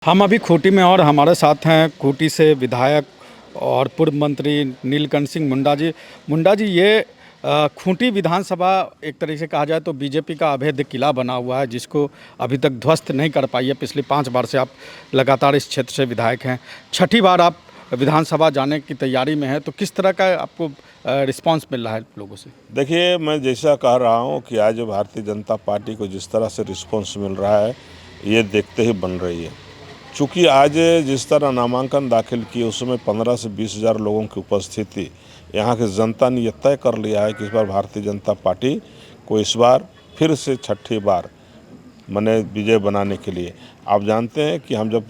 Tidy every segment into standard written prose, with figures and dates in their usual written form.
हम अभी खूंटी में और हमारे साथ हैं खूंटी से विधायक और पूर्व मंत्री नीलकंठ सिंह मुंडा जी। ये खूंटी विधानसभा एक तरीके से कहा जाए तो बीजेपी का अभेद्य किला बना हुआ है, जिसको अभी तक ध्वस्त नहीं कर पाई है। पिछली 5 बार से आप लगातार इस क्षेत्र से विधायक हैं, छठी बार आप विधानसभा जाने की तैयारी में हैं, तो किस तरह का आपको रिस्पांस मिल रहा है लोगों से? देखिए, मैं जैसा कह रहा हूँ कि आज भारतीय जनता पार्टी को जिस तरह से रिस्पॉन्स मिल रहा है, ये देखते ही बन रही है। चूँकि आज जिस तरह नामांकन दाखिल किए उसमें 15 से 20 हज़ार लोगों की उपस्थिति, यहाँ की जनता ने यह तय कर लिया है कि इस बार भारतीय जनता पार्टी को इस बार फिर से छठी बार मने विजय बनाने के लिए। आप जानते हैं कि हम जब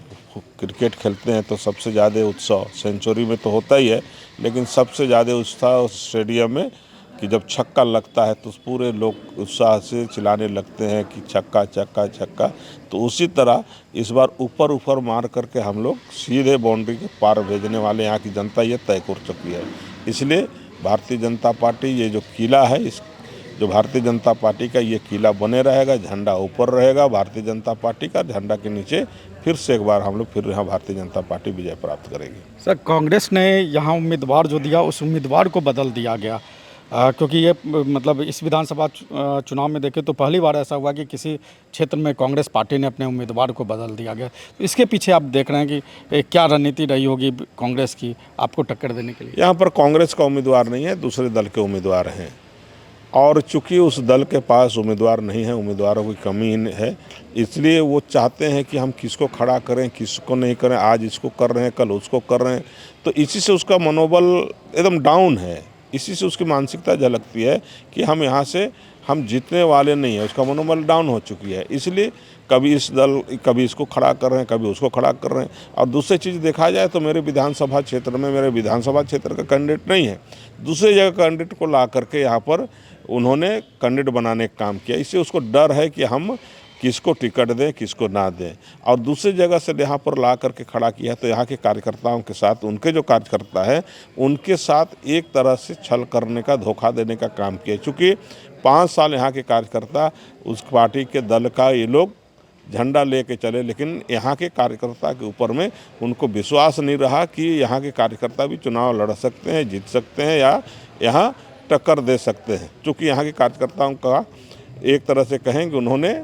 क्रिकेट खेलते हैं तो सबसे ज़्यादा उत्साह सेंचुरी में तो होता ही है, लेकिन सबसे ज़्यादा उत्साह उस स्टेडियम में कि जब छक्का लगता है तो पूरे लोग उत्साह से चिल्लाने लगते हैं कि छक्का छक्का छक्का। तो उसी तरह इस बार ऊपर ऊपर मार करके हम लोग सीधे बाउंड्री के पार भेजने वाले यहाँ की जनता ये तय कर चुकी है। इसलिए भारतीय जनता पार्टी ये जो किला है, इस जो भारतीय जनता पार्टी का ये किला बने रहेगा, झंडा ऊपर रहेगा भारतीय जनता पार्टी का, झंडा के नीचे फिर से एक बार हम लोग फिर यहाँ भारतीय जनता पार्टी विजय प्राप्त करेगी। सर, कांग्रेस ने यहाँ उम्मीदवार जो दिया उस उम्मीदवार को बदल दिया गया, क्योंकि ये मतलब इस विधानसभा चुनाव में देखें तो पहली बार ऐसा हुआ कि किसी क्षेत्र में कांग्रेस पार्टी ने अपने उम्मीदवार को बदल दिया गया। तो इसके पीछे आप देख रहे हैं कि क्या रणनीति रही होगी कांग्रेस की आपको टक्कर देने के लिए? यहाँ पर कांग्रेस का उम्मीदवार नहीं है, दूसरे दल के उम्मीदवार हैं, और चूंकि उस दल के पास उम्मीदवार नहीं है, उम्मीदवारों की कमी है, इसलिए वो चाहते हैं कि हम किसको खड़ा करें किसको नहीं करें। आज इसको कर रहे हैं, कल उसको कर रहे हैं, तो इसी से उसका मनोबल एकदम डाउन है। इसी से उसकी मानसिकता झलकती है कि हम यहाँ से हम जीतने वाले नहीं हैं, उसका मनोबल डाउन हो चुकी है। इसलिए कभी इस दल कभी इसको खड़ा कर रहे हैं, कभी उसको खड़ा कर रहे हैं। और दूसरी चीज़ देखा जाए तो मेरे विधानसभा क्षेत्र में मेरे विधानसभा क्षेत्र का कैंडिडेट नहीं है, दूसरी जगह कैंडिडेट को ला करके यहाँ पर उन्होंने कैंडिडेट बनाने का काम किया। इससे उसको डर है कि हम किसको टिकट दें किसको ना दें, और दूसरी जगह से यहाँ पर ला करके खड़ा किया तो यहाँ के कार्यकर्ताओं के साथ, उनके जो कार्यकर्ता है उनके साथ एक तरह से छल करने का, धोखा देने का काम किया। चूँकि 5 साल यहाँ के कार्यकर्ता उस पार्टी के दल का ये लोग झंडा लेके चले, लेकिन यहाँ के कार्यकर्ता के ऊपर में उनको विश्वास नहीं रहा कि यहाँ के कार्यकर्ता भी चुनाव लड़ सकते हैं, जीत सकते हैं या यहाँ टक्कर दे सकते हैं। चूँकि यहाँ के कार्यकर्ताओं का एक तरह से कहेंगे उन्होंने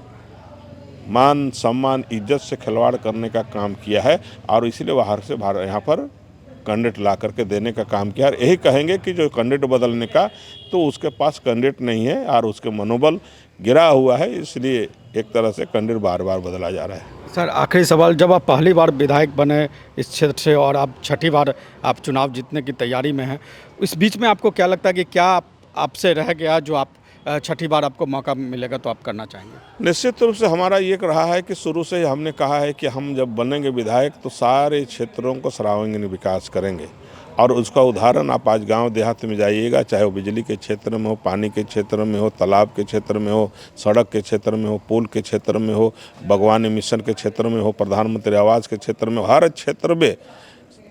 मान सम्मान इज्जत से खिलवाड़ करने का काम किया है, और इसीलिए बाहर से यहाँ पर कैंडिडेट ला करके देने का काम किया। और यही कहेंगे कि जो कैंडिडेट बदलने का, तो उसके पास कैंडिडेट नहीं है और उसके मनोबल गिरा हुआ है, इसलिए एक तरह से कैंडिडेट बार बार बदला जा रहा है। सर, आखिरी सवाल, जब आप पहली बार विधायक बने इस क्षेत्र से और आप छठी बार आप चुनाव जीतने की तैयारी में हैं, इस बीच में आपको क्या लगता है कि क्या आपसे रह गया जो आप छठी बार आपको मौका मिलेगा तो आप करना चाहेंगे? निश्चित रूप से हमारा ये रहा है कि शुरू से ही हमने कहा है कि हम जब बनेंगे विधायक तो सारे क्षेत्रों को सर्वांगीण विकास करेंगे, और उसका उदाहरण आप आज गांव देहात में जाइएगा, चाहे वो बिजली के क्षेत्र में हो, पानी के क्षेत्र में हो, तालाब के क्षेत्र में हो, सड़क के क्षेत्र में हो, पुल के क्षेत्र में हो, बागवानी मिशन के क्षेत्र में हो, प्रधानमंत्री आवास के क्षेत्र में, हर क्षेत्र में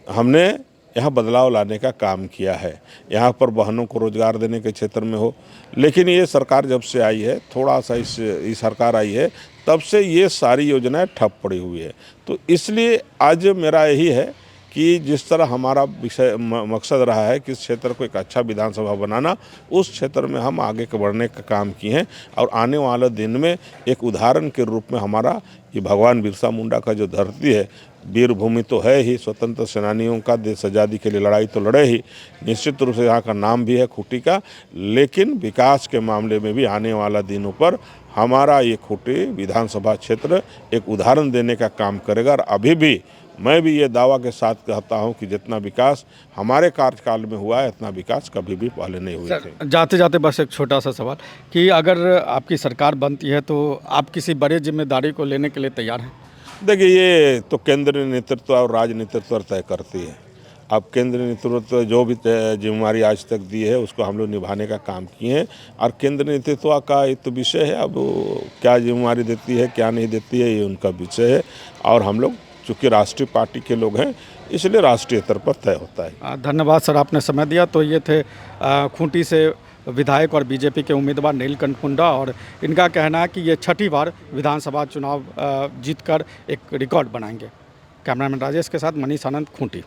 हमने यहाँ बदलाव लाने का काम किया है। यहाँ पर बहनों को रोजगार देने के क्षेत्र में हो, लेकिन ये सरकार जब से आई है, थोड़ा सा इस सरकार आई है, तब से ये सारी योजनाएं ठप पड़ी हुई है। तो इसलिए आज मेरा यही है कि जिस तरह हमारा मकसद रहा है कि इस क्षेत्र को एक अच्छा विधानसभा बनाना, उस क्षेत्र में हम आगे बढ़ने का काम किए हैं, और आने वाले दिन में एक उदाहरण के रूप में हमारा ये भगवान बिरसा मुंडा का जो धरती है, वीर भूमि तो है ही, स्वतंत्र सेनानियों का देश आज़ादी के लिए लड़ाई तो लड़े ही, निश्चित रूप से यहाँ का नाम भी है खूंटी का, लेकिन विकास के मामले में भी आने वाला दिनों पर हमारा ये खूंटी विधानसभा क्षेत्र एक उदाहरण देने का काम करेगा। और अभी भी मैं भी ये दावा के साथ कहता हूँ कि जितना विकास हमारे कार्यकाल में हुआ है, इतना विकास कभी भी पहले नहीं हुए थे। जाते जाते बस एक छोटा सा सवाल कि अगर आपकी सरकार बनती है तो आप किसी बड़े जिम्मेदारी को लेने के लिए तैयार हैं? देखिए, ये तो केंद्रीय नेतृत्व और राजनीतित्व तय करती है। अब केंद्रीय नेतृत्व जो भी जिम्मेदारी आज तक दी है उसको हम लोग निभाने का काम किए हैं, और केंद्रीय नेतृत्व का एक तो विषय है, अब क्या जिम्मेदारी देती है क्या नहीं देती है ये उनका विषय है, और हम लोग चूँकि राष्ट्रीय पार्टी के लोग हैं इसलिए राष्ट्रीय स्तर पर तय होता है। धन्यवाद सर, आपने समय दिया। तो ये थे खूंटी से विधायक और बीजेपी के उम्मीदवार नीलकंठ मुंडा, और इनका कहना है कि ये छठी बार विधानसभा चुनाव जीतकर एक रिकॉर्ड बनाएंगे। कैमरामैन राजेश के साथ मनीष आनंद, खूंटी।